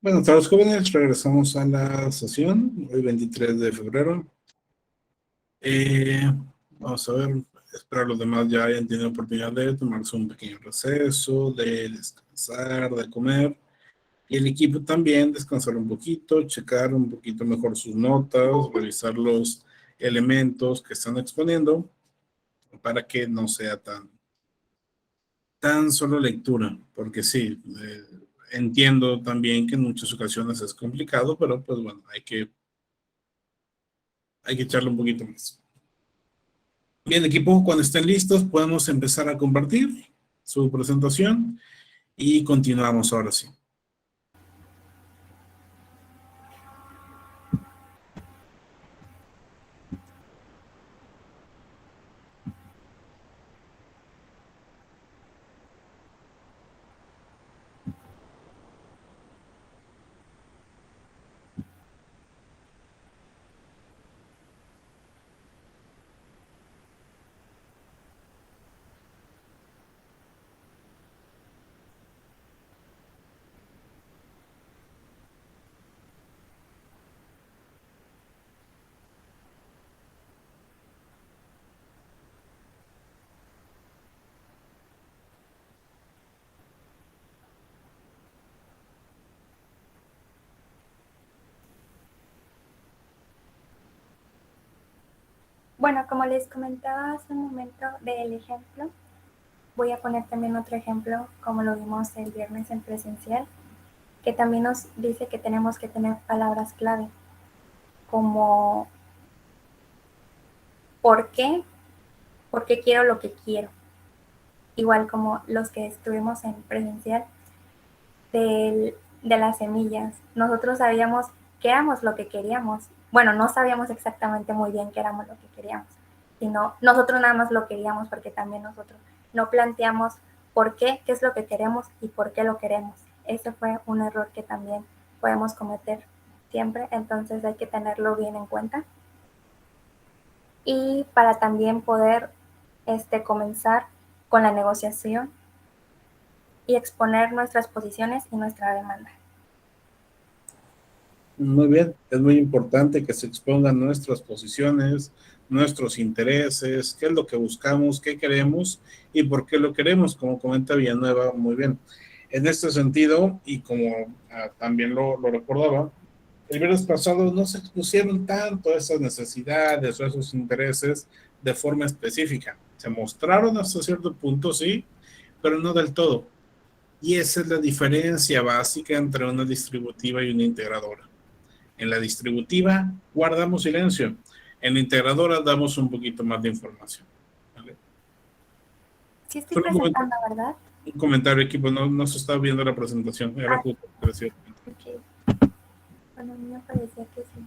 Buenas tardes, jóvenes. Regresamos a la sesión, hoy 23 de febrero. Eh, Vamos a ver, espero que los demás ya hayan tenido oportunidad de tomarse un pequeño receso, de descansar, de comer. Y el equipo también descansar un poquito, checar un poquito mejor sus notas, revisar los elementos que están exponiendo para que no sea tan solo lectura, porque sí, entiendo también que en muchas ocasiones es complicado, pero pues bueno, hay que echarle un poquito más. Bien, equipo, cuando estén listos podemos empezar a compartir su presentación y continuamos ahora sí. Bueno, como les comentaba hace un momento del ejemplo, voy a poner también otro ejemplo, como lo vimos el viernes en presencial, que también nos dice que tenemos que tener palabras clave, como ¿por qué? ¿Por qué quiero lo que quiero? Igual como los que estuvimos en presencial de las semillas. Nosotros sabíamos que éramos lo que queríamos. Bueno, no sabíamos exactamente muy bien qué éramos lo que queríamos, sino nosotros nada más lo queríamos porque también nosotros no planteamos por qué es lo que queremos y por qué lo queremos. Ese fue un error que también podemos cometer siempre, entonces hay que tenerlo bien en cuenta. Y para también poder comenzar con la negociación y exponer nuestras posiciones y nuestra demanda. Muy bien, es muy importante que se expongan nuestras posiciones, nuestros intereses, qué es lo que buscamos, qué queremos y por qué lo queremos, como comenta Villanueva muy bien. En este sentido, y como también lo recordaba, el viernes pasado no se expusieron tanto esas necesidades o esos intereses de forma específica. Se mostraron hasta cierto punto, sí, pero no del todo. Y esa es la diferencia básica entre una distributiva y una integradora. En la distributiva guardamos silencio. En la integradora damos un poquito más de información. ¿Vale? Sí estoy Solo presentando, ¿verdad? un comentario, equipo. No se está viendo la presentación. Era Ah, justo lo que decía. ok. Bueno, a mí me parecía que sí.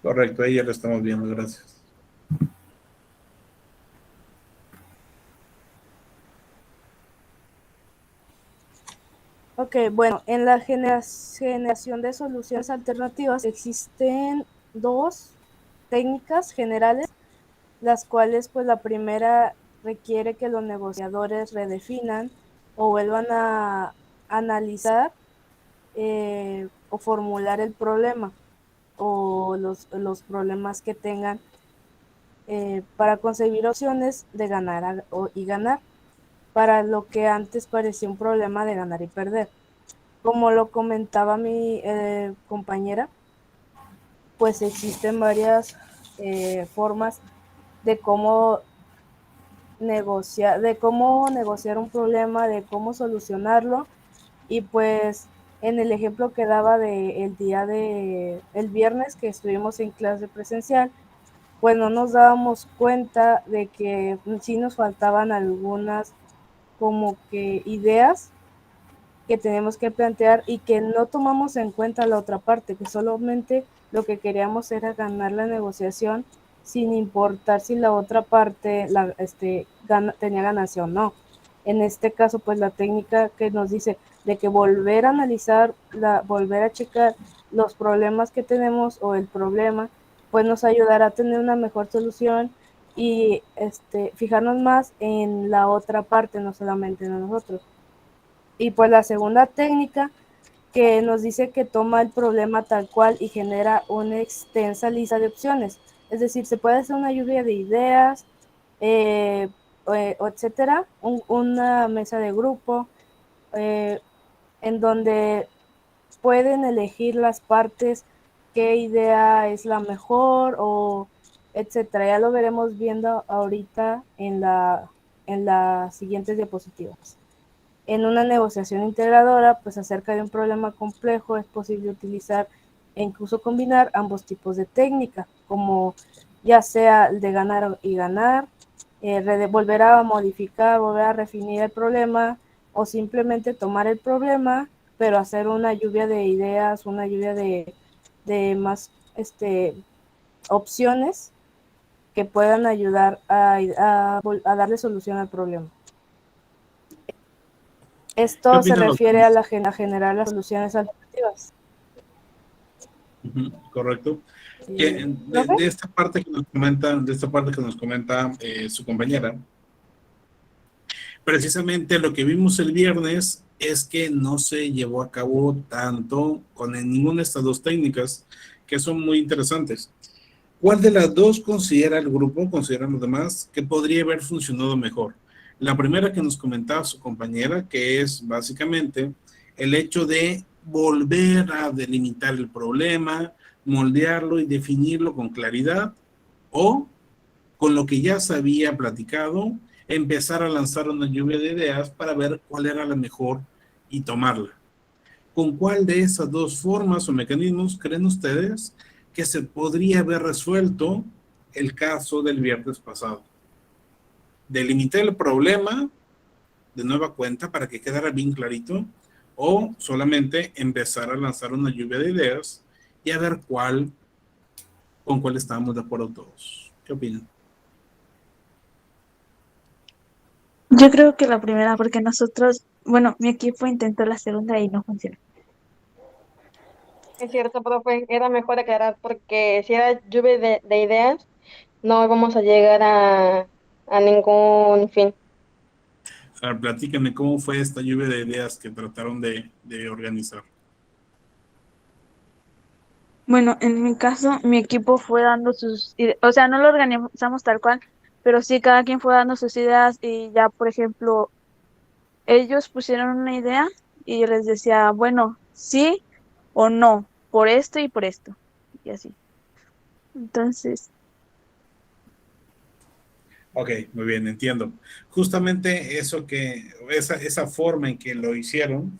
Correcto, ahí ya lo estamos viendo. Gracias. Ok, bueno, en la generación de soluciones alternativas existen dos técnicas generales, las cuales pues la primera requiere que los negociadores redefinan o vuelvan a analizar o formular el problema o los problemas que tengan para concebir opciones de ganar y ganar, para lo que antes parecía un problema de ganar y perder. Como lo comentaba mi compañera, pues existen varias formas de cómo negociar un problema, de cómo solucionarlo. Y pues en el ejemplo que daba el viernes que estuvimos en clase presencial, pues no nos dábamos cuenta de que sí nos faltaban algunas como que ideas que tenemos que plantear y que no tomamos en cuenta la otra parte, que solamente lo que queríamos era ganar la negociación sin importar si la otra parte tenía ganancia o no. En este caso, pues la técnica que nos dice de que volver a analizar, volver a checar los problemas que tenemos o el problema, pues nos ayudará a tener una mejor solución y fijarnos más en la otra parte, no solamente en nosotros. Y pues la segunda técnica que nos dice que toma el problema tal cual y genera una extensa lista de opciones. Es decir, se puede hacer una lluvia de ideas, etcétera, una mesa de grupo, en donde pueden elegir las partes, qué idea es la mejor o etcétera. Ya lo veremos viendo ahorita en las siguientes diapositivas. En una negociación integradora, pues acerca de un problema complejo, es posible utilizar e incluso combinar ambos tipos de técnica, como ya sea el de ganar y ganar, volver a modificar, volver a refinir el problema, o simplemente tomar el problema, pero hacer una lluvia de ideas, una lluvia de más opciones que puedan ayudar a darle solución al problema. Esto se refiere a generar las soluciones alternativas. Correcto. De esta parte que nos comenta su compañera, precisamente lo que vimos el viernes es que no se llevó a cabo tanto con ninguna de estas dos técnicas, que son muy interesantes. ¿Cuál de las dos considera el grupo, consideran los demás, que podría haber funcionado mejor? La primera que nos comentaba su compañera, que es básicamente el hecho de volver a delimitar el problema, moldearlo y definirlo con claridad, o con lo que ya se había platicado, empezar a lanzar una lluvia de ideas para ver cuál era la mejor y tomarla. ¿Con cuál de esas dos formas o mecanismos creen ustedes que se podría haber resuelto el caso del viernes pasado? ¿Delimitar el problema de nueva cuenta para que quedara bien clarito, o solamente empezar a lanzar una lluvia de ideas y a ver con cuál estábamos de acuerdo todos? ¿Qué opinan? Yo creo que la primera, porque mi equipo intentó la segunda y no funcionó. Es cierto, profe, era mejor aclarar porque si era lluvia de ideas, no vamos a llegar a ningún fin. A ver, platíquenme cómo fue esta lluvia de ideas que trataron de organizar. Bueno, en mi caso, mi equipo fue dando sus ideas, o sea, no lo organizamos tal cual, pero sí cada quien fue dando sus ideas y ya, por ejemplo, ellos pusieron una idea y yo les decía, bueno, sí o no, por esto y por esto, y así. Entonces, Ok, muy bien, entiendo. Justamente esa forma en que lo hicieron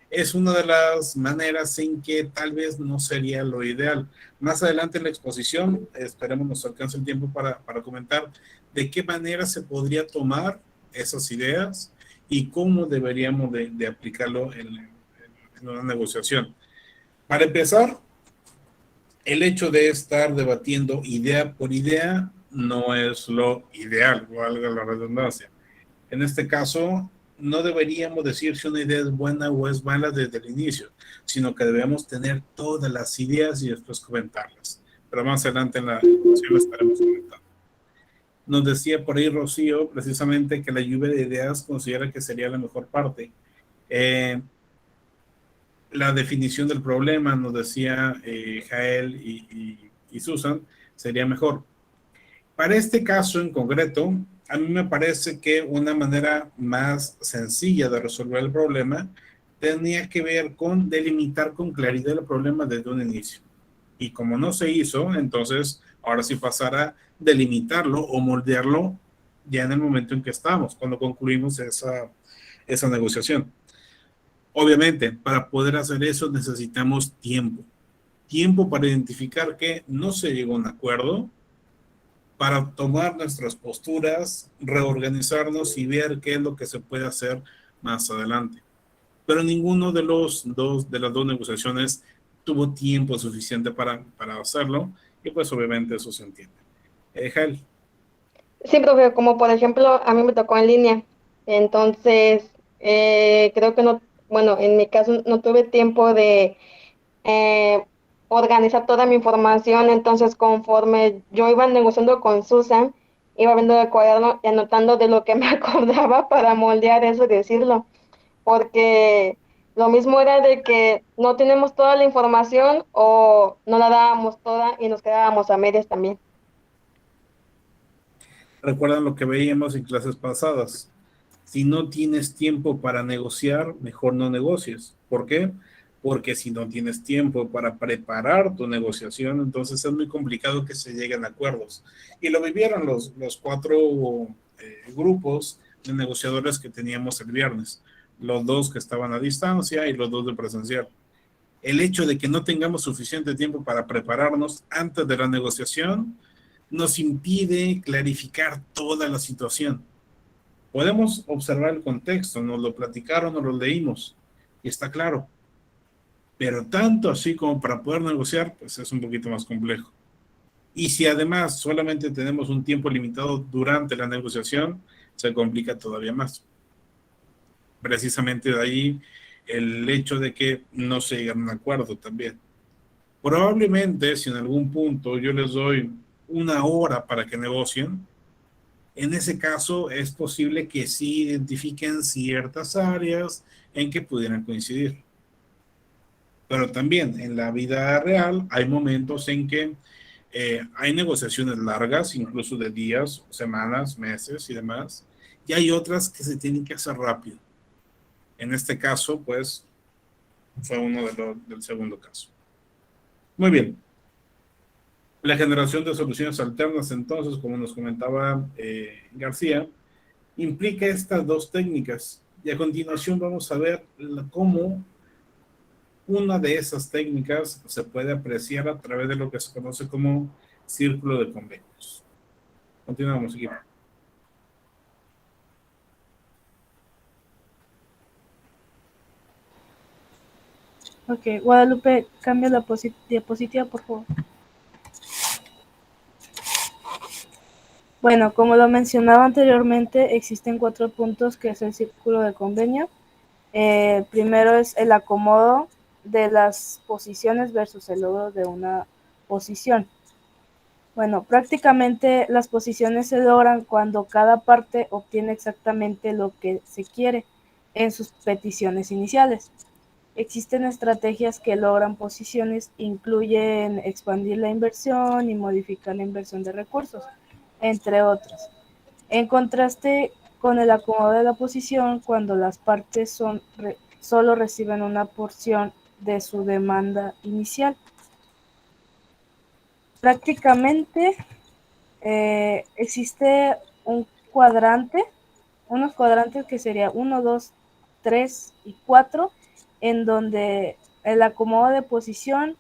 es una de las maneras en que tal vez no sería lo ideal. Más adelante en la exposición, esperemos nos alcance el tiempo para comentar de qué manera se podría tomar esas ideas y cómo deberíamos de aplicarlo en una negociación. Para empezar, el hecho de estar debatiendo idea por idea no es lo ideal, valga la redundancia. En este caso, no deberíamos decir si una idea es buena o es mala desde el inicio, sino que debemos tener todas las ideas y después comentarlas. Pero más adelante en la discusión estaremos comentando. Nos decía por ahí Rocío, precisamente, que la lluvia de ideas considera que sería la mejor parte. La definición del problema, nos decía Jael y Susan, sería mejor. Para este caso en concreto, a mí me parece que una manera más sencilla de resolver el problema tenía que ver con delimitar con claridad el problema desde un inicio. Y como no se hizo, entonces ahora sí pasar a delimitarlo o moldearlo ya en el momento en que estamos, cuando concluimos esa negociación. Obviamente, para poder hacer eso necesitamos tiempo. Tiempo para identificar que no se llegó a un acuerdo, para tomar nuestras posturas, reorganizarnos y ver qué es lo que se puede hacer más adelante. Pero ninguno de las dos negociaciones tuvo tiempo suficiente para hacerlo, y pues obviamente eso se entiende. Jael. Sí, profe, como por ejemplo, a mí me tocó en línea. Entonces, creo que no, bueno, en mi caso no tuve tiempo de eh, organizar toda mi información, entonces conforme yo iba negociando con Susan, iba viendo el cuaderno y anotando de lo que me acordaba para moldear eso y decirlo, porque lo mismo era de que no tenemos toda la información o no la dábamos toda y nos quedábamos a medias también. Recuerdan lo que veíamos en clases pasadas. Si no tienes tiempo para negociar, mejor no negocies. ¿Por qué? Porque si no tienes tiempo para preparar tu negociación, entonces es muy complicado que se lleguen a acuerdos. Y lo vivieron los cuatro grupos de negociadores que teníamos el viernes. Los dos que estaban a distancia y los dos de presencial. El hecho de que no tengamos suficiente tiempo para prepararnos antes de la negociación nos impide clarificar toda la situación. Podemos observar el contexto, nos lo platicaron, nos lo leímos y está claro. Pero tanto así como para poder negociar, pues es un poquito más complejo. Y si además solamente tenemos un tiempo limitado durante la negociación, se complica todavía más. Precisamente de ahí el hecho de que no se llegue a un acuerdo también. Probablemente si en algún punto yo les doy una hora para que negocien, en ese caso es posible que sí identifiquen ciertas áreas en que pudieran coincidir. Pero también en la vida real hay momentos en que hay negociaciones largas, incluso de días, semanas, meses y demás, y hay otras que se tienen que hacer rápido. En este caso, pues, fue uno del segundo caso. Muy bien. La generación de soluciones alternas, entonces, como nos comentaba García, implica estas dos técnicas. Y a continuación vamos a ver cómo una de esas técnicas se puede apreciar a través de lo que se conoce como círculo de convenios. Continuamos, equipo. Ok, Guadalupe, cambia la diapositiva, por favor. Bueno, como lo mencionaba anteriormente, existen 4 puntos que es el círculo de convenio. Primero es el acomodo de las posiciones versus el logro de una posición. Bueno, prácticamente las posiciones se logran cuando cada parte obtiene exactamente lo que se quiere en sus peticiones iniciales. Existen estrategias que logran posiciones, incluyen expandir la inversión y modificar la inversión de recursos, entre otras. En contraste con el acomodo de la posición, cuando las partes solo reciben una porción de su demanda inicial. Prácticamente existe un cuadrante, unos cuadrantes que sería 1, 2, 3 y 4, en donde el acomodo de posición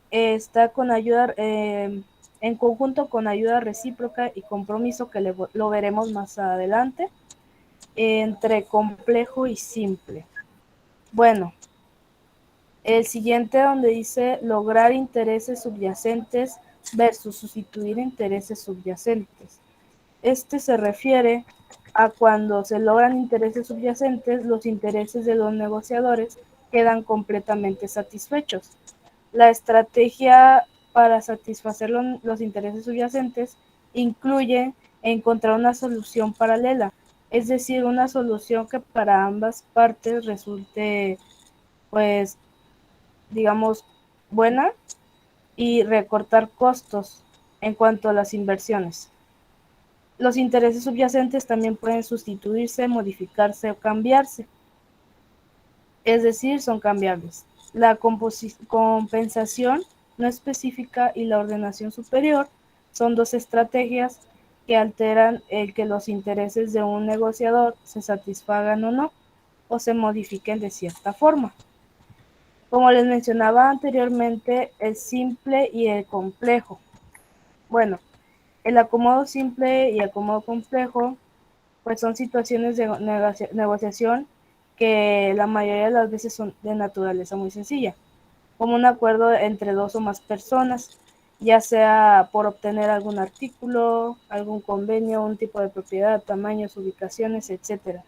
está con ayuda, en conjunto con ayuda recíproca y compromiso, que lo veremos más adelante, entre complejo y simple. Bueno, el siguiente donde dice lograr intereses subyacentes versus sustituir intereses subyacentes. Este se refiere a cuando se logran intereses subyacentes, los intereses de los negociadores quedan completamente satisfechos. La estrategia para satisfacer los intereses subyacentes incluye encontrar una solución paralela, es decir, una solución que para ambas partes resulte, pues, digamos, buena, y recortar costos en cuanto a las inversiones. Los intereses subyacentes también pueden sustituirse, modificarse o cambiarse, es decir, son cambiables. La compensación no específica y la ordenación superior son 2 estrategias que alteran el que los intereses de un negociador se satisfagan o no, o se modifiquen de cierta forma. Como les mencionaba anteriormente, el simple y el complejo. Bueno, el acomodo simple y acomodo complejo, pues son situaciones de negociación que la mayoría de las veces son de naturaleza muy sencilla, como un acuerdo entre 2 o más personas, ya sea por obtener algún artículo, algún convenio, un tipo de propiedad, tamaños, ubicaciones, etc.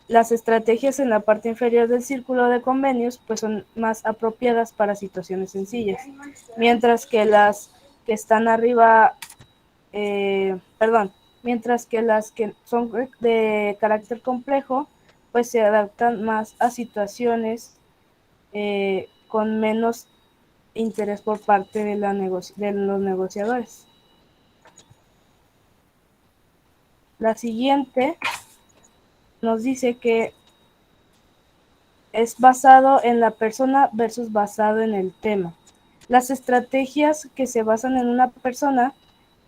Las estrategias en la parte inferior del círculo de convenios pues son más apropiadas para situaciones sencillas, mientras que las que están arriba, mientras que las que son de carácter complejo pues se adaptan más a situaciones con menos interés por parte de los negociadores. La siguiente nos dice que es basado en la persona versus basado en el tema. Las estrategias que se basan en una persona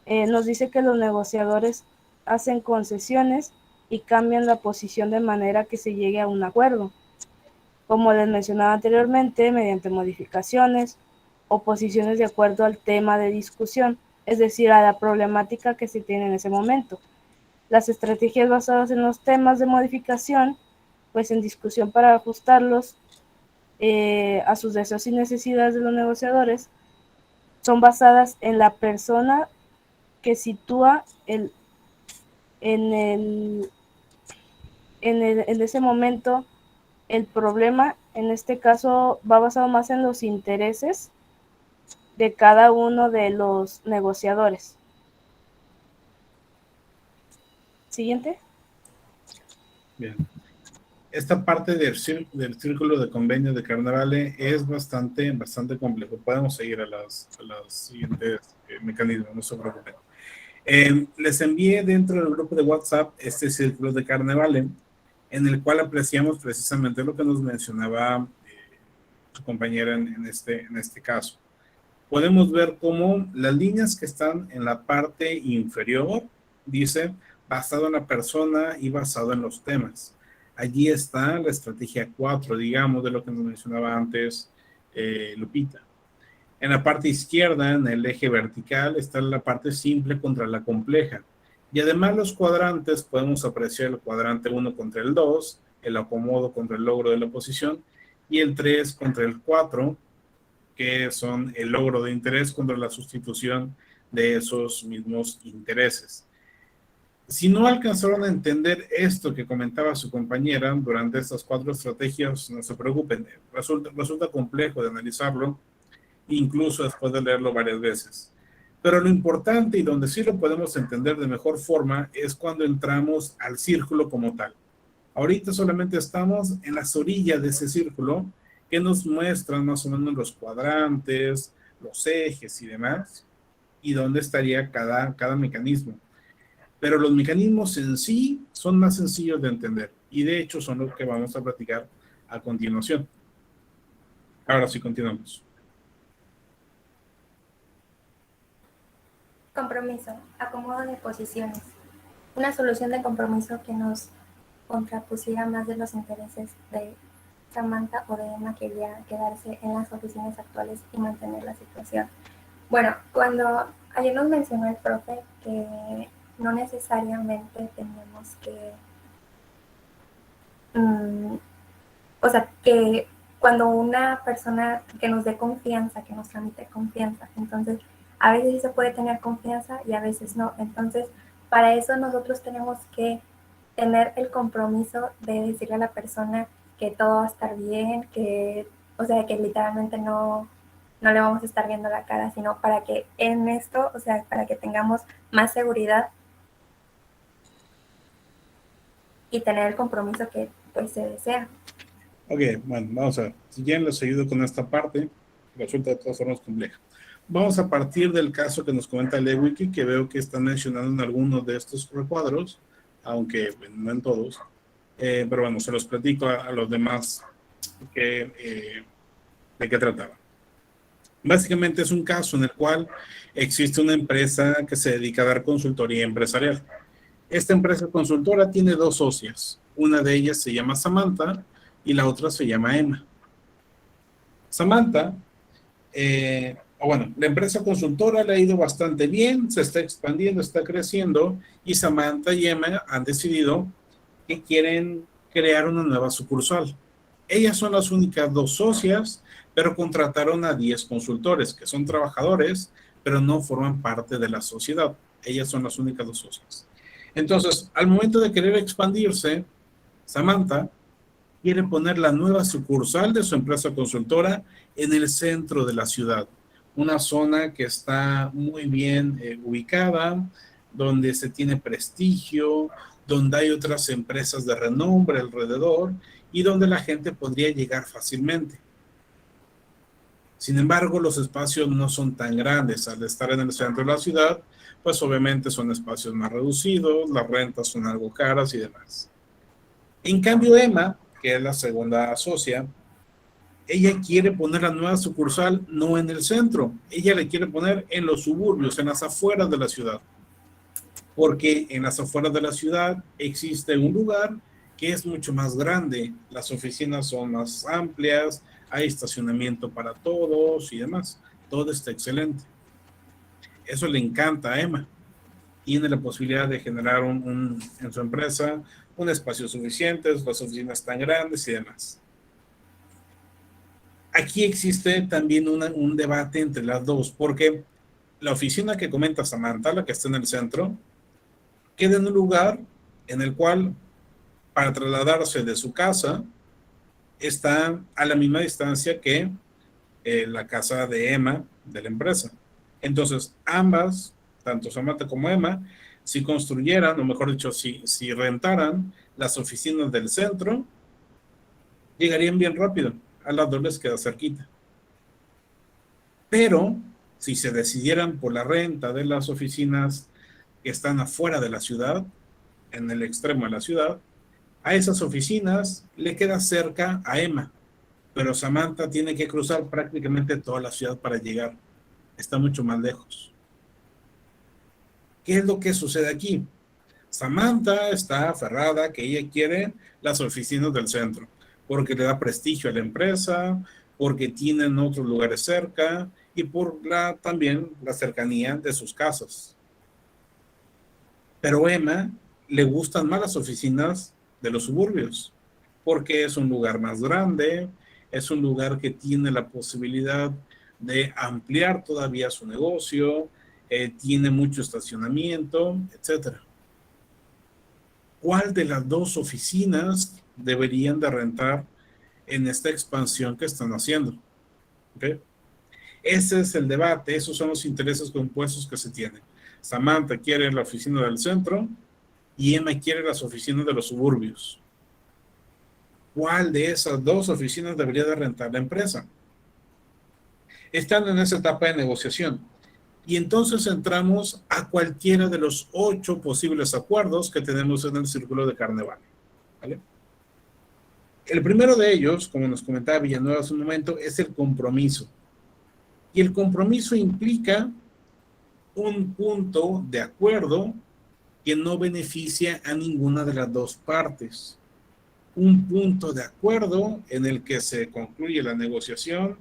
nos dice que los negociadores hacen concesiones y cambian la posición de manera que se llegue a un acuerdo. Como les mencionaba anteriormente, mediante modificaciones o posiciones de acuerdo al tema de discusión, es decir, a la problemática que se tiene en ese momento. Las estrategias basadas en los temas de modificación, pues en discusión para ajustarlos a sus deseos y necesidades de los negociadores, son basadas en la persona que sitúa en ese momento el problema. En este caso va basado más en los intereses de cada uno de los negociadores. Siguiente. Bien. Esta parte del círculo de convenios de Carnevale es bastante complejo. Podemos seguir a los siguientes mecanismos, no se preocupen. Les envié dentro del grupo de WhatsApp este círculo de Carnevale, en el cual apreciamos precisamente lo que nos mencionaba su compañera en este caso. Podemos ver cómo las líneas que están en la parte inferior dice basado en la persona y basado en los temas. Allí está la estrategia 4, digamos, de lo que nos mencionaba antes Lupita. En la parte izquierda, en el eje vertical, está la parte simple contra la compleja. Y además los cuadrantes, podemos apreciar el cuadrante 1 contra el 2, el acomodo contra el logro de la oposición, y el 3 contra el 4, que son el logro de interés contra la sustitución de esos mismos intereses. Si no alcanzaron a entender esto que comentaba su compañera durante estas 4 estrategias, no se preocupen, resulta complejo de analizarlo, incluso después de leerlo varias veces. Pero lo importante y donde sí lo podemos entender de mejor forma es cuando entramos al círculo como tal. Ahorita solamente estamos en las orillas de ese círculo que nos muestran más o menos los cuadrantes, los ejes y demás, y dónde estaría cada mecanismo. Pero los mecanismos en sí son más sencillos de entender y de hecho son los que vamos a platicar a continuación. Ahora sí, continuamos. Compromiso, acomodo de posiciones. Una solución de compromiso que nos contrapusiera más de los intereses de Samantha o de Emma, que quería quedarse en las oficinas actuales y mantener la situación. Bueno, cuando ayer nos mencionó el profe que no necesariamente tenemos que, o sea, que cuando una persona que nos dé confianza, que nos tramite confianza, entonces a veces sí se puede tener confianza y a veces no. Entonces, para eso nosotros tenemos que tener el compromiso de decirle a la persona que todo va a estar bien, que, o sea, que literalmente no le vamos a estar viendo la cara, sino para que en esto, o sea, para que tengamos más seguridad y tener el compromiso que pues se desea. Ok, bueno, vamos a ver. Si ya les ayudo con esta parte, resulta de todas formas compleja. Vamos a partir del caso que nos comenta Lewicki, que veo que están mencionando en algunos de estos recuadros, aunque no en todos. Pero bueno, se los platico a los demás de qué trataba. Básicamente es un caso en el cual existe una empresa que se dedica a dar consultoría empresarial. Esta empresa consultora tiene 2 socias. Una de ellas se llama Samantha y la otra se llama Emma. Samantha, la empresa consultora le ha ido bastante bien, se está expandiendo, está creciendo, y Samantha y Emma han decidido que quieren crear una nueva sucursal. Ellas son las únicas 2 socias, pero contrataron a 10 consultores que son trabajadores, pero no forman parte de la sociedad. Ellas son las únicas dos socias. Entonces, al momento de querer expandirse, Samantha quiere poner la nueva sucursal de su empresa consultora en el centro de la ciudad, una zona que está muy bien ubicada, donde se tiene prestigio, donde hay otras empresas de renombre alrededor y donde la gente podría llegar fácilmente. Sin embargo, los espacios no son tan grandes. Al estar en el centro de la ciudad, pues obviamente son espacios más reducidos, las rentas son algo caras y demás. En cambio, Emma, que es la segunda socia, ella quiere poner la nueva sucursal no en el centro, ella le quiere poner en los suburbios, en las afueras de la ciudad, porque en las afueras de la ciudad existe un lugar que es mucho más grande, las oficinas son más amplias, hay estacionamiento para todos y demás, todo está excelente. Eso le encanta a Emma. Tiene la posibilidad de generar en su empresa un espacio suficiente, las oficinas tan grandes y demás. Aquí existe también un debate entre las dos, porque la oficina que comenta Samantha, la que está en el centro, queda en un lugar en el cual, para trasladarse de su casa, está a la misma distancia que la casa de Emma, de la empresa. Entonces, ambas, tanto Samantha como Emma, si construyeran, o mejor dicho, si rentaran las oficinas del centro, llegarían bien rápido. A las dos les queda cerquita. Pero, si se decidieran por la renta de las oficinas que están afuera de la ciudad, en el extremo de la ciudad, a esas oficinas le queda cerca a Emma, pero Samantha tiene que cruzar prácticamente toda la ciudad para llegar. Está mucho más lejos. ¿Qué es lo que sucede aquí? Samantha está aferrada que ella quiere las oficinas del centro, porque le da prestigio a la empresa, porque tienen otros lugares cerca y por también la cercanía de sus casas. Pero a Emma le gustan más las oficinas de los suburbios, porque es un lugar más grande, es un lugar que tiene la posibilidad de ampliar todavía su negocio, tiene mucho estacionamiento, etc. ¿Cuál de las dos oficinas deberían de rentar en esta expansión que están haciendo? ¿Okay? Ese es el debate, esos son los intereses compuestos que se tienen. Samantha quiere la oficina del centro y Emma quiere las oficinas de los suburbios. ¿Cuál de esas dos oficinas debería de rentar la empresa? Están en esa etapa de negociación. Y entonces entramos a cualquiera de los 8 posibles acuerdos que tenemos en el círculo de Carnevale. ¿Vale? El primero de ellos, como nos comentaba Villanueva hace un momento, es el compromiso. Y el compromiso implica un punto de acuerdo que no beneficia a ninguna de las dos partes. Un punto de acuerdo en el que se concluye la negociación,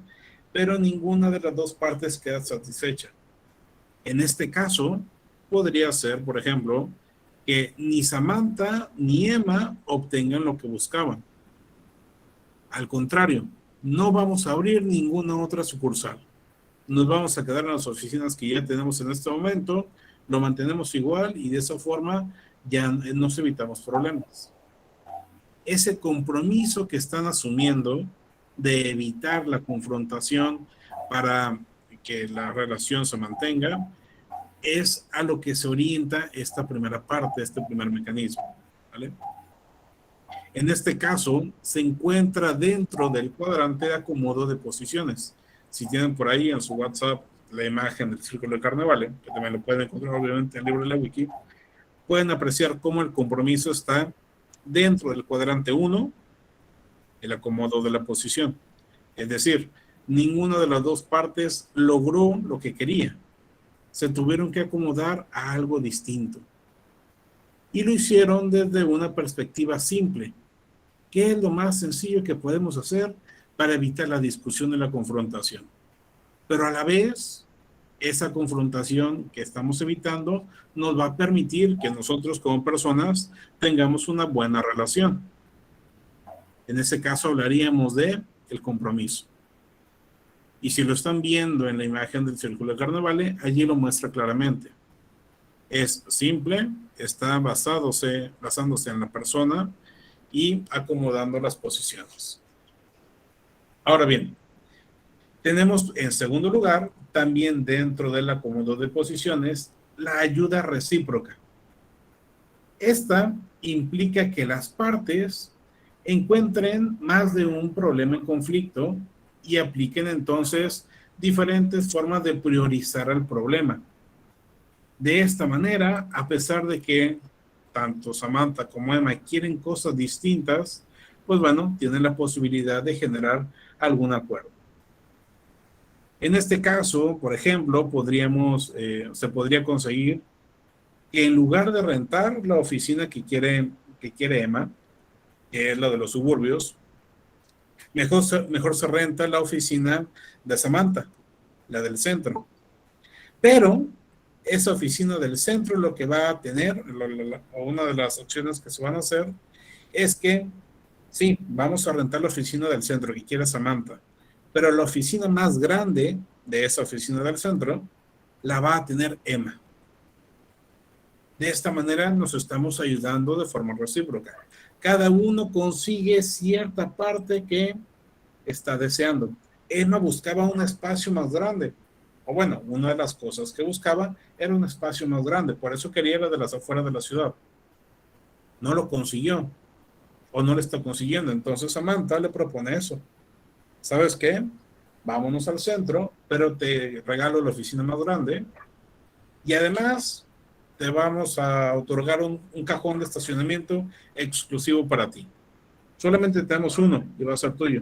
pero ninguna de las dos partes queda satisfecha. En este caso, podría ser, por ejemplo, que ni Samantha ni Emma obtengan lo que buscaban. Al contrario, no vamos a abrir ninguna otra sucursal. Nos vamos a quedar en las oficinas que ya tenemos en este momento, lo mantenemos igual y de esa forma ya nos evitamos problemas. Ese compromiso que están asumiendo de evitar la confrontación para que la relación se mantenga, es a lo que se orienta esta primera parte, este primer mecanismo, ¿vale? En este caso, se encuentra dentro del cuadrante de acomodo de posiciones. Si tienen por ahí en su WhatsApp la imagen del círculo de Carnevale, que también lo pueden encontrar obviamente en el libro de la wiki, pueden apreciar cómo el compromiso está dentro del cuadrante 1, el acomodo de la posición. Es decir, ninguna de las dos partes logró lo que quería. Se tuvieron que acomodar a algo distinto. Y lo hicieron desde una perspectiva simple. ¿Qué es lo más sencillo que podemos hacer para evitar la discusión y la confrontación? Pero a la vez, esa confrontación que estamos evitando nos va a permitir que nosotros como personas tengamos una buena relación. En ese caso hablaríamos de el compromiso. Y si lo están viendo en la imagen del círculo de Carnevale, allí lo muestra claramente. Es simple, está basándose en la persona y acomodando las posiciones. Ahora bien, tenemos en segundo lugar, también dentro del acomodo de posiciones, la ayuda recíproca. Esta implica que las partes encuentren más de un problema en conflicto y apliquen entonces diferentes formas de priorizar el problema. De esta manera, a pesar de que tanto Samantha como Emma quieren cosas distintas, pues bueno, tienen la posibilidad de generar algún acuerdo. En este caso, por ejemplo, se podría conseguir que en lugar de rentar la oficina que quiere Emma, que es la de los suburbios, mejor se renta la oficina de Samantha, la del centro. Pero esa oficina del centro lo que va a tener, o una de las opciones que se van a hacer, es que sí, vamos a rentar la oficina del centro que quiere Samantha, pero la oficina más grande de esa oficina del centro la va a tener Emma. De esta manera nos estamos ayudando de forma recíproca. Cada uno consigue cierta parte que está deseando. Emma buscaba un espacio más grande. O bueno, una de las cosas que buscaba era un espacio más grande. Por eso quería ir de las afueras de la ciudad. No lo consiguió. O no lo está consiguiendo. Entonces Samantha le propone eso. ¿Sabes qué? Vámonos al centro, pero te regalo la oficina más grande. Y además te vamos a otorgar un cajón de estacionamiento exclusivo para ti. Solamente tenemos uno y va a ser tuyo.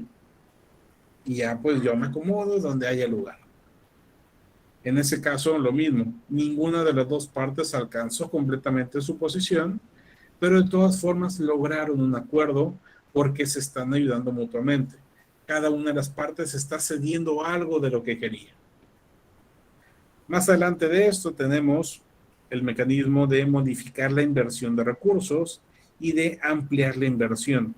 Y ya pues yo me acomodo donde haya lugar. En ese caso lo mismo. Ninguna de las dos partes alcanzó completamente su posición, pero de todas formas lograron un acuerdo porque se están ayudando mutuamente. Cada una de las partes está cediendo algo de lo que quería. Más adelante de esto tenemos el mecanismo de modificar la inversión de recursos y de ampliar la inversión.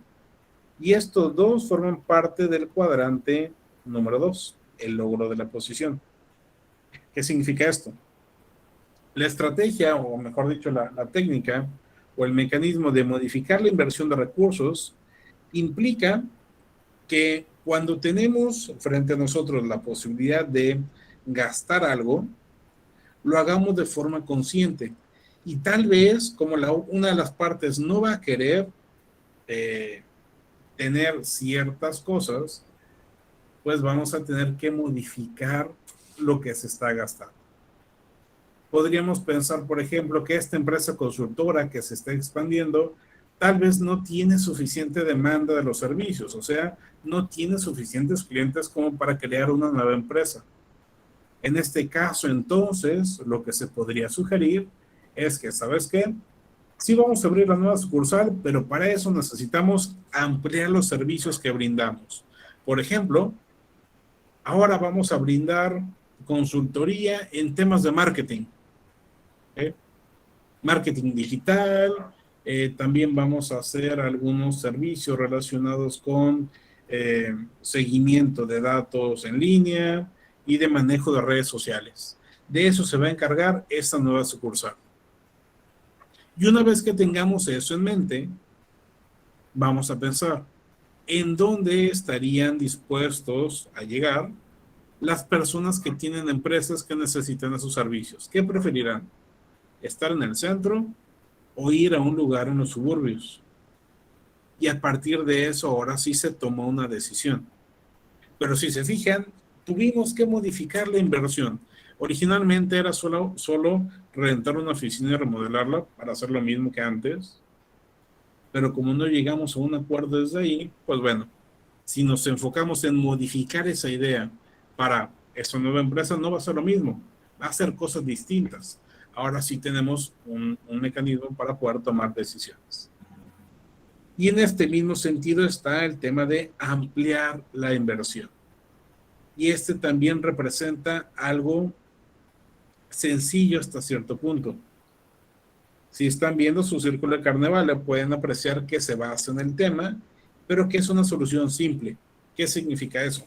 Y estos dos forman parte del cuadrante número 2, el logro de la posición. ¿Qué significa esto? La estrategia, o mejor dicho, la técnica o el mecanismo de modificar la inversión de recursos implica que cuando tenemos frente a nosotros la posibilidad de gastar algo, lo hagamos de forma consciente. Y tal vez, como una de las partes no va a querer tener ciertas cosas, pues vamos a tener que modificar lo que se está gastando. Podríamos pensar, por ejemplo, que esta empresa consultora que se está expandiendo tal vez no tiene suficiente demanda de los servicios, o sea, no tiene suficientes clientes como para crear una nueva empresa. En este caso, entonces, lo que se podría sugerir es que, ¿sabes qué? Sí vamos a abrir la nueva sucursal, pero para eso necesitamos ampliar los servicios que brindamos. Por ejemplo, ahora vamos a brindar consultoría en temas de marketing. Marketing digital, también vamos a hacer algunos servicios relacionados con seguimiento de datos en línea y de manejo de redes sociales. De eso se va a encargar esta nueva sucursal. Y una vez que tengamos eso en mente, vamos a pensar en dónde estarían dispuestos a llegar las personas que tienen empresas que necesitan esos servicios. ¿Qué preferirán? ¿Estar en el centro o ir a un lugar en los suburbios? Y a partir de eso, ahora sí se tomó una decisión. Pero si se fijan, tuvimos que modificar la inversión. Originalmente era solo rentar una oficina y remodelarla para hacer lo mismo que antes. Pero como no llegamos a un acuerdo desde ahí, pues bueno, si nos enfocamos en modificar esa idea para esta nueva empresa, no va a ser lo mismo. Va a ser cosas distintas. Ahora sí tenemos un mecanismo para poder tomar decisiones. Y en este mismo sentido está el tema de ampliar la inversión. Y este también representa algo sencillo hasta cierto punto. Si están viendo su círculo de Carnevale, pueden apreciar que se basa en el tema, pero que es una solución simple. ¿Qué significa eso?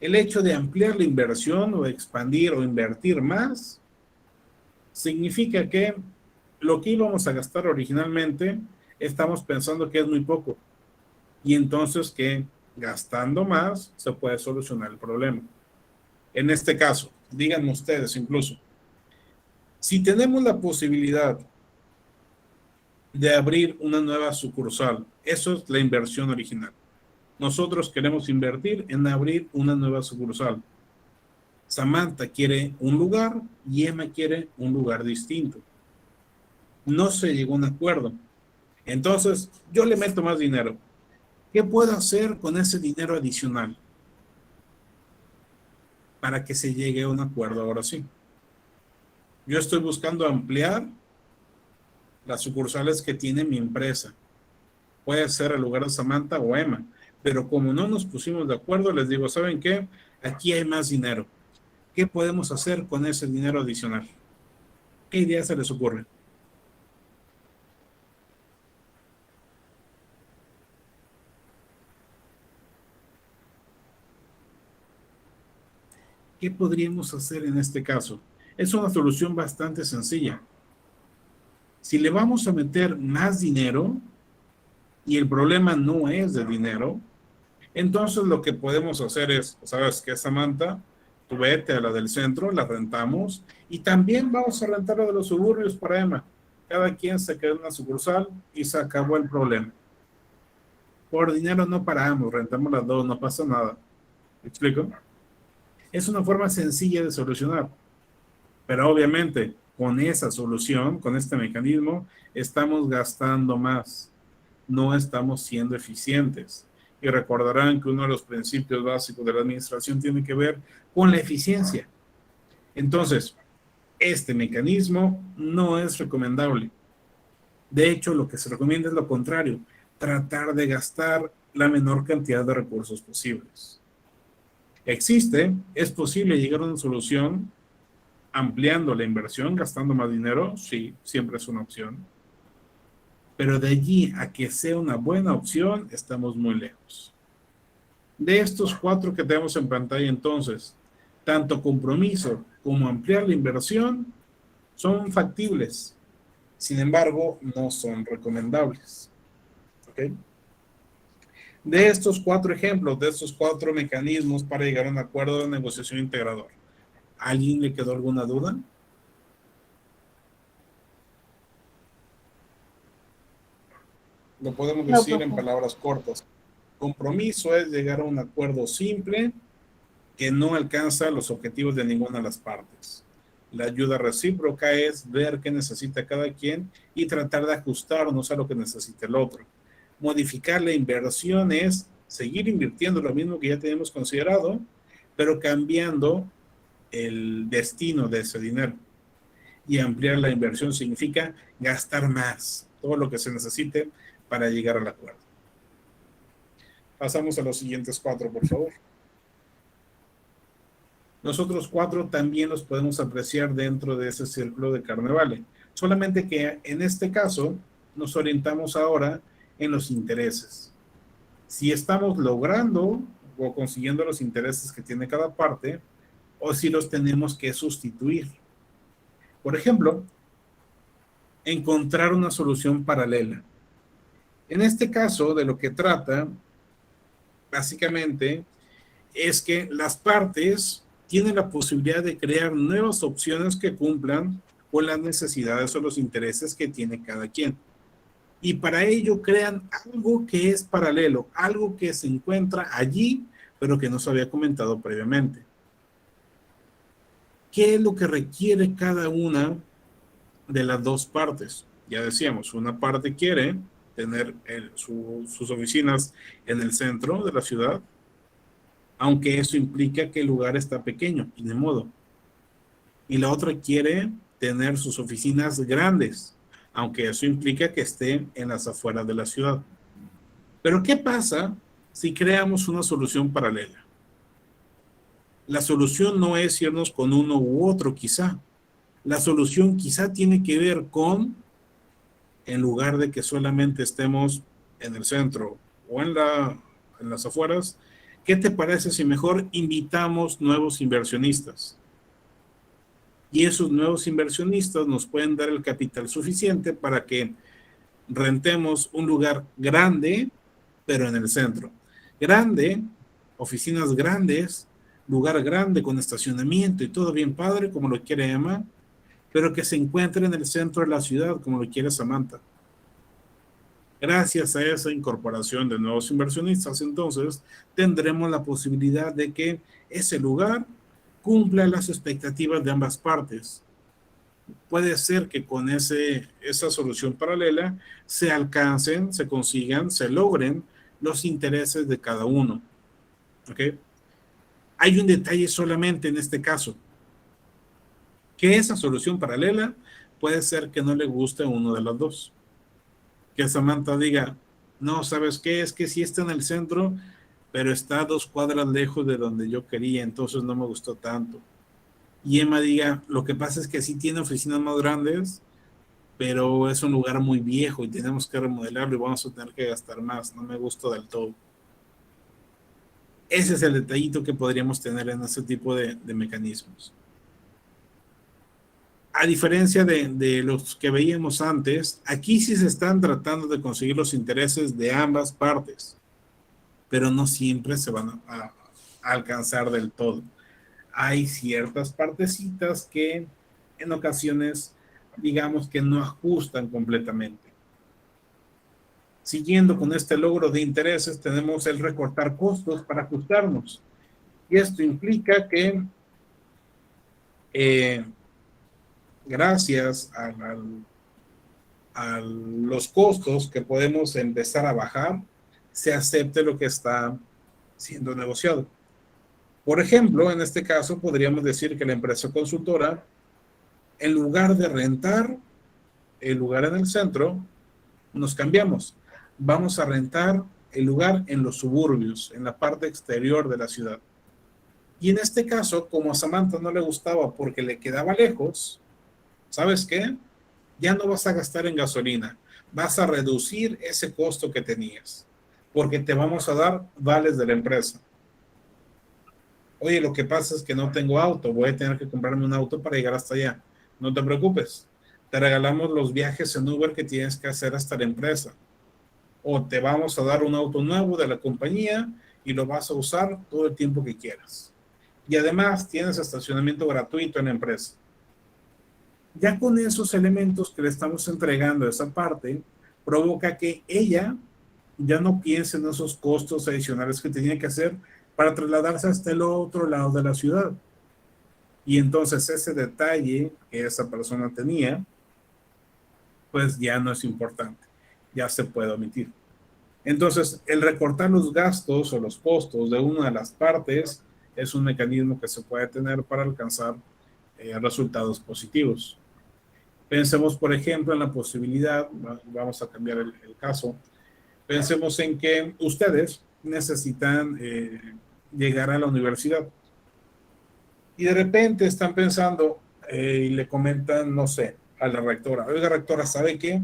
El hecho de ampliar la inversión o expandir o invertir más significa que lo que íbamos a gastar originalmente estamos pensando que es muy poco y entonces que gastando más se puede solucionar el problema. En este caso, díganme ustedes incluso, si tenemos la posibilidad de abrir una nueva sucursal, eso es la inversión original. Nosotros queremos invertir en abrir una nueva sucursal. Samantha quiere un lugar y Emma quiere un lugar distinto. No se llegó a un acuerdo. Entonces, yo le meto más dinero. ¿Qué puedo hacer con ese dinero adicional? Para que se llegue a un acuerdo ahora sí. Yo estoy buscando ampliar las sucursales que tiene mi empresa. Puede ser el lugar de Samantha o Emma. Pero como no nos pusimos de acuerdo, les digo, ¿saben qué? Aquí hay más dinero. ¿Qué podemos hacer con ese dinero adicional? ¿Qué idea se les ocurre? ¿Qué podríamos hacer en este caso? Es una solución bastante sencilla. Si le vamos a meter más dinero y el problema no es de dinero, entonces lo que podemos hacer es, ¿sabes qué, Samantha? Tú vete a la del centro, la rentamos y también vamos a rentar la de los suburbios para Emma. Cada quien se queda en una sucursal y se acabó el problema. Por dinero no paramos, rentamos las dos, no pasa nada. ¿Me explico? Es una forma sencilla de solucionar, pero obviamente con esa solución, con este mecanismo, estamos gastando más, no estamos siendo eficientes. Y recordarán que uno de los principios básicos de la administración tiene que ver con la eficiencia. Entonces, este mecanismo no es recomendable. De hecho, lo que se recomienda es lo contrario, tratar de gastar la menor cantidad de recursos posibles. Es posible llegar a una solución ampliando la inversión, gastando más dinero, sí, siempre es una opción. Pero de allí a que sea una buena opción, estamos muy lejos. De estos 4 que tenemos en pantalla entonces, tanto compromiso como ampliar la inversión son factibles. Sin embargo, no son recomendables. ¿Ok? De estos 4 ejemplos, de estos 4 mecanismos para llegar a un acuerdo de negociación integrador, ¿a alguien le quedó alguna duda? Lo podemos decir en palabras cortas. Compromiso es llegar a un acuerdo simple que no alcanza los objetivos de ninguna de las partes. La ayuda recíproca es ver qué necesita cada quien y tratar de ajustarnos a lo que necesita el otro. Modificar la inversión es seguir invirtiendo lo mismo que ya tenemos considerado, pero cambiando el destino de ese dinero. Y ampliar la inversión significa gastar más, todo lo que se necesite para llegar al acuerdo. Pasamos a los siguientes 4, por favor. Los otros 4 también los podemos apreciar dentro de ese círculo de Carnevale, solamente que en este caso nos orientamos ahora en los intereses. Si estamos logrando o consiguiendo los intereses que tiene cada parte, o si los tenemos que sustituir. Por ejemplo, encontrar una solución paralela. En este caso, de lo que trata, básicamente, es que las partes tienen la posibilidad de crear nuevas opciones que cumplan con las necesidades o los intereses que tiene cada quien. Y para ello crean algo que es paralelo, algo que se encuentra allí, pero que no se había comentado previamente. ¿Qué es lo que requiere cada una de las dos partes? Ya decíamos, una parte quiere tener sus oficinas en el centro de la ciudad, aunque eso implica que el lugar está pequeño, y de modo. Y la otra quiere tener sus oficinas grandes, aunque eso implica que esté en las afueras de la ciudad. Pero ¿qué pasa si creamos una solución paralela? La solución no es irnos con uno u otro, quizá. La solución quizá tiene que ver con, en lugar de que solamente estemos en el centro o en las afueras, ¿Qué te parece si mejor invitamos nuevos inversionistas? Y esos nuevos inversionistas nos pueden dar el capital suficiente para que rentemos un lugar grande, pero en el centro. Grande, oficinas grandes, lugar grande con estacionamiento y todo bien padre, como lo quiere llamar, pero que se encuentre en el centro de la ciudad, como lo quiere Samantha. Gracias a esa incorporación de nuevos inversionistas, entonces tendremos la posibilidad de que ese lugar cumpla las expectativas de ambas partes. Puede ser que con esa solución paralela se alcancen, se consigan, se logren los intereses de cada uno. ¿Ok? Hay un detalle solamente en este caso, que esa solución paralela puede ser que no le guste a uno de los dos. Que Samantha diga, no, ¿sabes qué? Es que sí está en el centro, pero está a 2 cuadras lejos de donde yo quería, entonces no me gustó tanto. Y Emma diga, lo que pasa es que sí tiene oficinas más grandes, pero es un lugar muy viejo y tenemos que remodelarlo y vamos a tener que gastar más, no me gusta del todo. Ese es el detallito que podríamos tener en este tipo de mecanismos. A diferencia de los que veíamos antes, aquí sí se están tratando de conseguir los intereses de ambas partes, pero no siempre se van a alcanzar del todo. Hay ciertas partecitas que en ocasiones, digamos que no ajustan completamente. Siguiendo con este logro de intereses, tenemos el recortar costos para ajustarnos. Y esto implica que gracias a los costos que podemos empezar a bajar, se acepte lo que está siendo negociado. Por ejemplo, en este caso podríamos decir que la empresa consultora, en lugar de rentar el lugar en el centro, nos cambiamos. Vamos a rentar el lugar en los suburbios, en la parte exterior de la ciudad. Y en este caso, como a Samantha no le gustaba porque le quedaba lejos, ¿sabes qué? Ya no vas a gastar en gasolina, vas a reducir ese costo que tenías, porque te vamos a dar vales de la empresa. Oye, lo que pasa es que no tengo auto, voy a tener que comprarme un auto para llegar hasta allá. No te preocupes, te regalamos los viajes en Uber que tienes que hacer hasta la empresa. O te vamos a dar un auto nuevo de la compañía y lo vas a usar todo el tiempo que quieras. Y además tienes estacionamiento gratuito en la empresa. Ya con esos elementos que le estamos entregando a esa parte, provoca que ella ya no piense en esos costos adicionales que tenía que hacer para trasladarse hasta el otro lado de la ciudad. Y entonces ese detalle que esa persona tenía, pues ya no es importante, ya se puede omitir. Entonces, el recortar los gastos o los costos de una de las partes es un mecanismo que se puede tener para alcanzar resultados positivos. Pensemos, por ejemplo, en la posibilidad, vamos a cambiar el caso, pensemos en que ustedes necesitan llegar a la universidad y de repente están pensando y le comentan, no sé, a la rectora, oiga rectora, ¿sabe qué?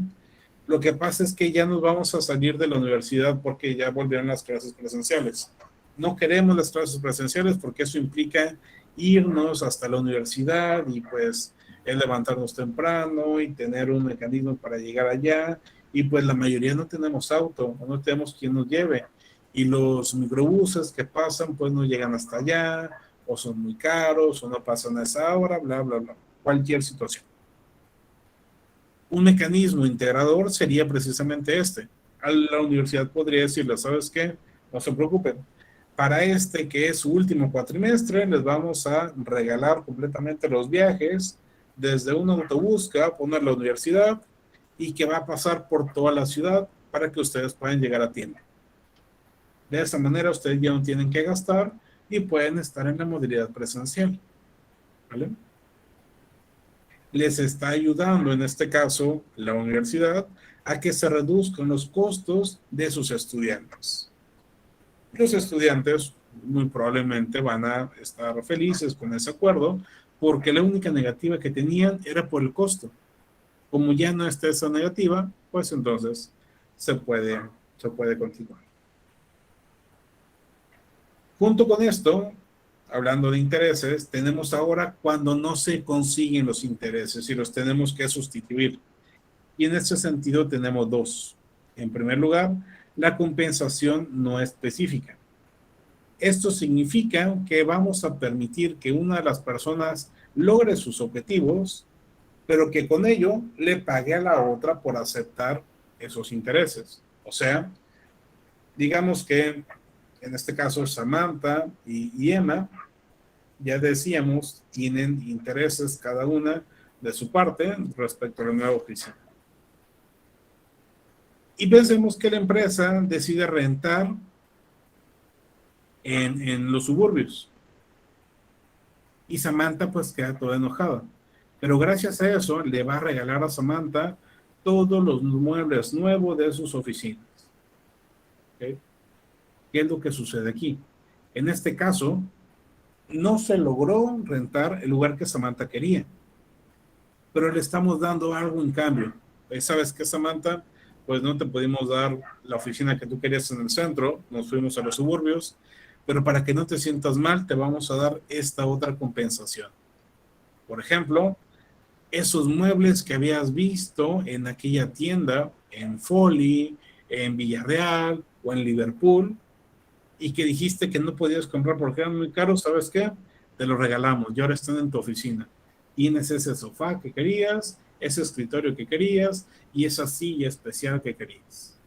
Lo que pasa es que ya nos vamos a salir de la universidad porque ya volvieron las clases presenciales. No queremos las clases presenciales porque eso implica irnos hasta la universidad y pues es levantarnos temprano y tener un mecanismo para llegar allá y pues la mayoría no tenemos auto, no tenemos quien nos lleve y los microbuses que pasan pues no llegan hasta allá o son muy caros o no pasan a esa hora, bla, bla, bla, cualquier situación. Un mecanismo integrador sería precisamente este. A la universidad podría decirle, ¿sabes qué? No se preocupen. Para este que es su último cuatrimestre, les vamos a regalar completamente los viajes desde un autobús que va a poner la universidad y que va a pasar por toda la ciudad para que ustedes puedan llegar a tiempo. De esa manera ustedes ya no tienen que gastar y pueden estar en la modalidad presencial. ¿Vale? Les está ayudando en este caso la universidad a que se reduzcan los costos de sus estudiantes. Los estudiantes muy probablemente van a estar felices con ese acuerdo porque la única negativa que tenían era por el costo. Como ya no está esa negativa, pues entonces se puede continuar. Junto con esto, hablando de intereses, tenemos ahora cuando no se consiguen los intereses y los tenemos que sustituir. Y en ese sentido tenemos dos. En primer lugar, la compensación no específica. Esto significa que vamos a permitir que una de las personas logre sus objetivos, pero que con ello le pague a la otra por aceptar esos intereses. O sea, digamos que en este caso Samantha y Emma, ya decíamos, tienen intereses cada una de su parte respecto a la nueva oficina. Y pensemos que la empresa decide rentar en los suburbios. Y Samantha pues queda toda enojada. Pero gracias a eso le va a regalar a Samantha todos los muebles nuevos de sus oficinas. ¿Okay? ¿Qué es lo que sucede aquí? En este caso, no se logró rentar el lugar que Samantha quería, pero le estamos dando algo en cambio. ¿Sabes qué, Samantha? Pues no te pudimos dar la oficina que tú querías en el centro, nos fuimos a los suburbios, pero para que no te sientas mal, te vamos a dar esta otra compensación. Por ejemplo, esos muebles que habías visto en aquella tienda, en Foley, en Villarreal o en Liverpool, y que dijiste que no podías comprar porque eran muy caros, ¿sabes qué? Te los regalamos y ahora están en tu oficina. Tienes ese sofá que querías, ese escritorio que querías y esa silla especial que querías.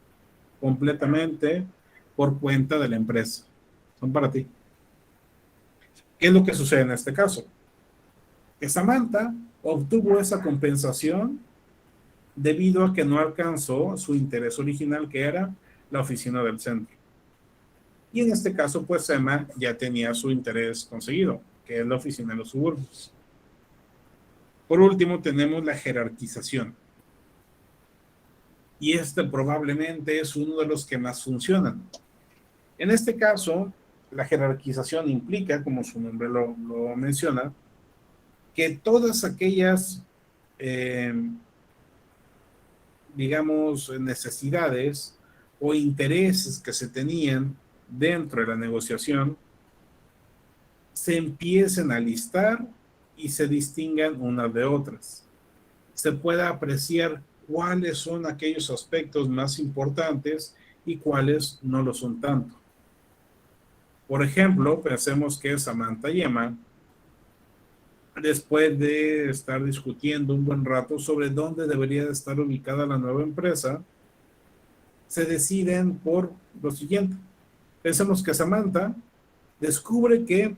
Completamente por cuenta de la empresa. Son para ti. ¿Qué es lo que sucede en este caso? Que Samantha obtuvo esa compensación debido a que no alcanzó su interés original, que era la oficina del centro. Y en este caso, pues Emma ya tenía su interés conseguido, que es la oficina de los suburbios. Por último, tenemos la jerarquización. Y este probablemente es uno de los que más funcionan. En este caso, la jerarquización implica, como su nombre lo menciona, que todas aquellas, digamos, necesidades o intereses que se tenían dentro de la negociación se empiecen a listar y se distingan unas de otras. Se pueda apreciar cuáles son aquellos aspectos más importantes y cuáles no lo son tanto. Por ejemplo, pensemos que Samantha y Emma, después de estar discutiendo un buen rato sobre dónde debería de estar ubicada la nueva empresa, se deciden por lo siguiente. Pensemos que Samantha descubre que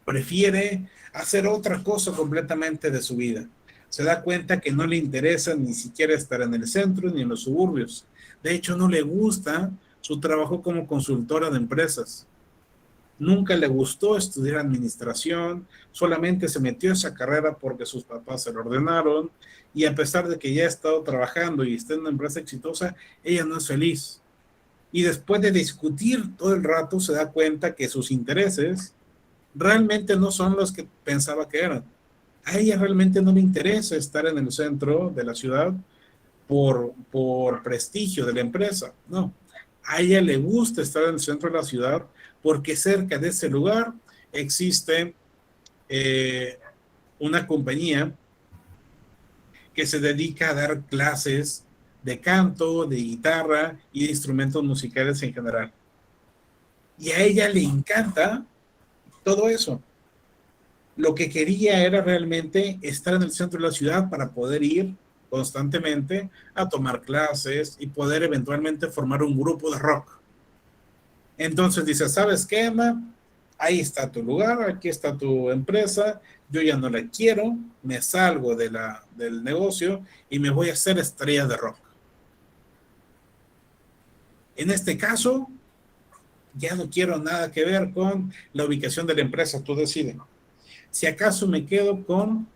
prefiere hacer otra cosa completamente de su vida. Se da cuenta que no le interesa ni siquiera estar en el centro ni en los suburbios. De hecho, no le gusta su trabajo como consultora de empresas. Nunca le gustó estudiar administración, solamente se metió a esa carrera porque sus papás se lo ordenaron, y a pesar de que ya ha estado trabajando y está en una empresa exitosa, ella no es feliz. Y después de discutir todo el rato, se da cuenta que sus intereses realmente no son los que pensaba que eran. A ella realmente no le interesa estar en el centro de la ciudad por prestigio de la empresa, no. A ella le gusta estar en el centro de la ciudad porque cerca de ese lugar existe una compañía que se dedica a dar clases de canto, de guitarra y de instrumentos musicales en general. Y a ella le encanta todo eso. Lo que quería era realmente estar en el centro de la ciudad para poder ir constantemente a tomar clases y poder eventualmente formar un grupo de rock. Entonces dice, ¿sabes qué, Emma? Ahí está tu lugar, aquí está tu empresa, yo ya no la quiero, me salgo del negocio y me voy a hacer estrella de rock. En este caso, ya no quiero nada que ver con la ubicación de la empresa, tú decides. Si acaso me quedo con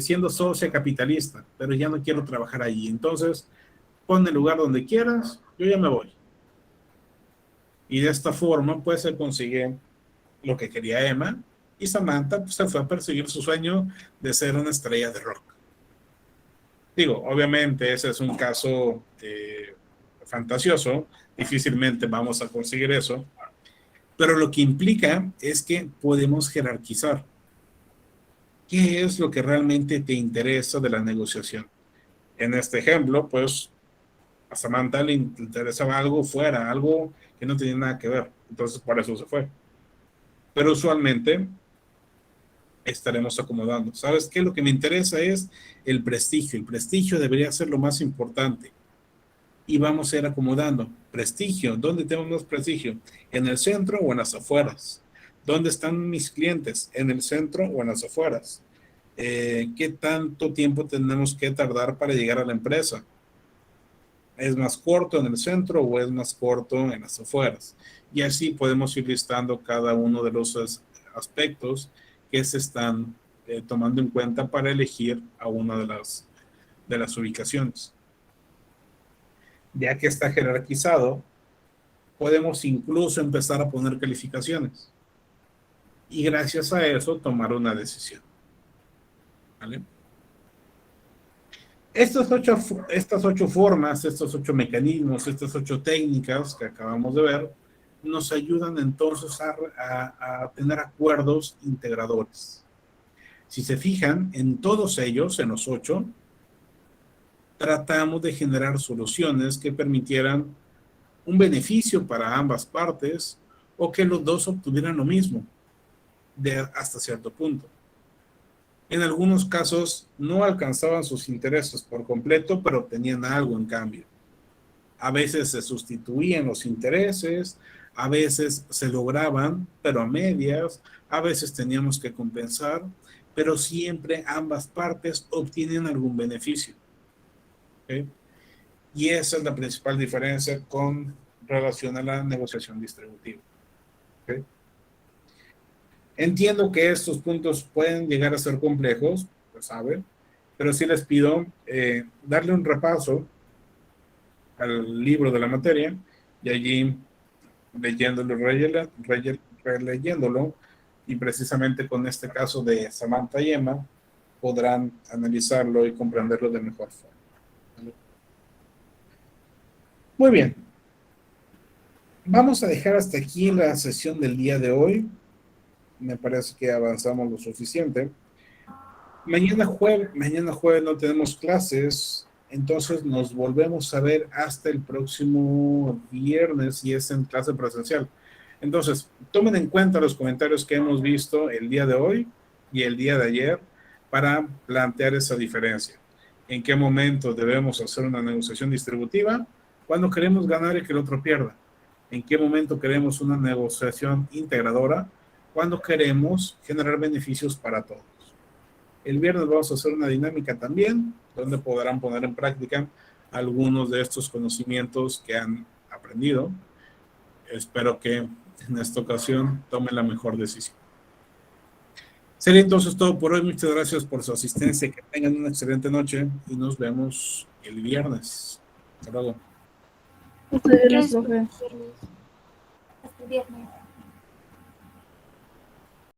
siendo socia capitalista, pero ya no quiero trabajar allí. Entonces, pon el lugar donde quieras, yo ya me voy. Y de esta forma, pues, se consigue lo que quería Emma, y Samantha pues, se fue a perseguir su sueño de ser una estrella de rock. Digo, obviamente ese es un caso fantasioso, difícilmente vamos a conseguir eso, Pero lo que implica es que podemos jerarquizar. ¿Qué es lo que realmente te interesa de la negociación? En este ejemplo, pues a Samantha le interesaba algo fuera, algo que no tenía nada que ver. Entonces, por eso se fue. Pero usualmente estaremos acomodando. ¿Sabes qué? Lo que me interesa es el prestigio. El prestigio debería ser lo más importante. Y vamos a ir acomodando. Prestigio. ¿Dónde tenemos más prestigio? ¿En el centro o en las afueras? ¿Dónde están mis clientes? ¿En el centro o en las afueras? ¿Qué tanto tiempo tenemos que tardar para llegar a la empresa? ¿Es más corto en el centro o es más corto en las afueras? Y así podemos ir listando cada uno de los aspectos que se están tomando en cuenta para elegir a una de las ubicaciones. Ya que está jerarquizado, podemos incluso empezar a poner calificaciones. Y gracias a eso tomar una decisión. ¿Vale? Estas ocho formas, estos 8 mecanismos, estas 8 técnicas que acabamos de ver, nos ayudan entonces a tener acuerdos integradores. Si se fijan, en todos ellos, en los 8, tratamos de generar soluciones que permitieran un beneficio para ambas partes o que los dos obtuvieran lo mismo hasta cierto punto. En algunos casos no alcanzaban sus intereses por completo, pero obtenían algo en cambio. A veces se sustituían los intereses, a veces se lograban, pero a medias, a veces teníamos que compensar, pero siempre ambas partes obtienen algún beneficio. ¿Okay? Y esa es la principal diferencia con relación a la negociación distributiva. ¿Okay? Entiendo que estos puntos pueden llegar a ser complejos, lo saben, pero sí les pido darle un repaso al libro de la materia y allí leyéndolo, releyéndolo, y precisamente con este caso de Samantha y Emma podrán analizarlo y comprenderlo de mejor forma. ¿Vale? Muy bien. Vamos a dejar hasta aquí la sesión del día de hoy. Me parece que avanzamos lo suficiente. Mañana jueves no tenemos clases, entonces nos volvemos a ver hasta el próximo viernes y es en clase presencial. Entonces, tomen en cuenta los comentarios que hemos visto el día de hoy y el día de ayer para plantear esa diferencia. ¿En qué momento debemos hacer una negociación distributiva? Cuando queremos ganar y que el otro pierda. ¿En qué momento queremos una negociación integradora? Cuando queremos generar beneficios para todos. El viernes vamos a hacer una dinámica también, donde podrán poner en práctica algunos de estos conocimientos que han aprendido. Espero que en esta ocasión tomen la mejor decisión. Sería entonces todo por hoy. Muchas gracias por su asistencia. Que tengan una excelente noche y nos vemos el viernes. Hasta luego. Muchas gracias, profe. Hasta el viernes.